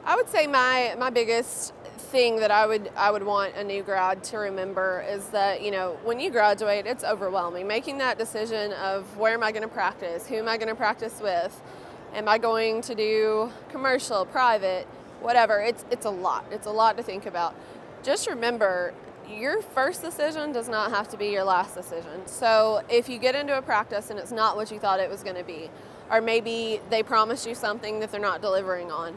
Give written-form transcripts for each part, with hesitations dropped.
I would say my biggest thing that I would want a new grad to remember is that, when you graduate, it's overwhelming. Making that decision of where am I going to practice, who am I going to practice with, am I going to do commercial, private, whatever. It's a lot. It's a lot to think about. Just remember, your first decision does not have to be your last decision. So if you get into a practice and it's not what you thought it was going to be, or maybe they promised you something that they're not delivering on,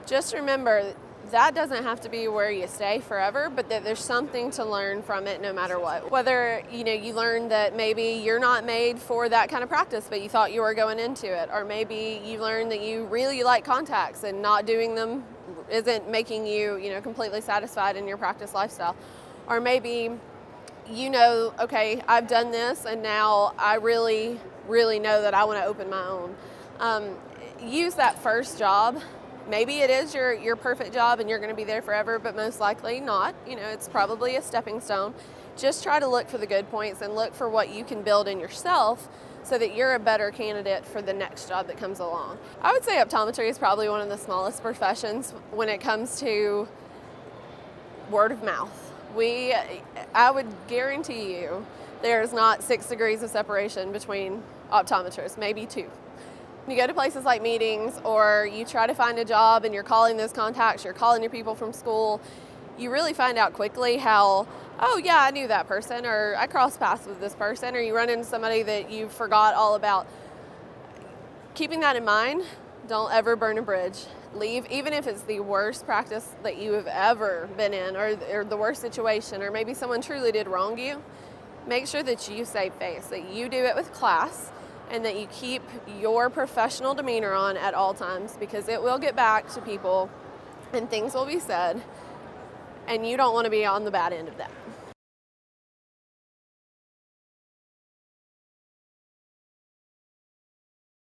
just remember that doesn't have to be where you stay forever, but that there's something to learn from it no matter what. Whether you learn that maybe you're not made for that kind of practice, but you thought you were going into it, or maybe you learn that you really like contacts and not doing them isn't making you completely satisfied in your practice lifestyle, or maybe okay, I've done this and now I really know that I want to open my own. Use that first job. Maybe it is your perfect job and you're going to be there forever, but most likely not. It's probably a stepping stone. Just try to look for the good points and look for what you can build in yourself so that you're a better candidate for the next job that comes along. I would say optometry is probably one of the smallest professions when it comes to word of mouth. I would guarantee you there's not 6 degrees of separation between optometrists, maybe 2. You go to places like meetings, or you try to find a job and you're calling those contacts, you're calling your people from school, you really find out quickly how, oh yeah, I knew that person, or I crossed paths with this person, or you run into somebody that you forgot all about. Keeping that in mind, don't ever burn a bridge. Leave, even if it's the worst practice that you have ever been in, or the worst situation, or maybe someone truly did wrong you. Make sure that you save face, that you do it with class, and that you keep your professional demeanor on at all times, because it will get back to people and things will be said, and you don't want to be on the bad end of that.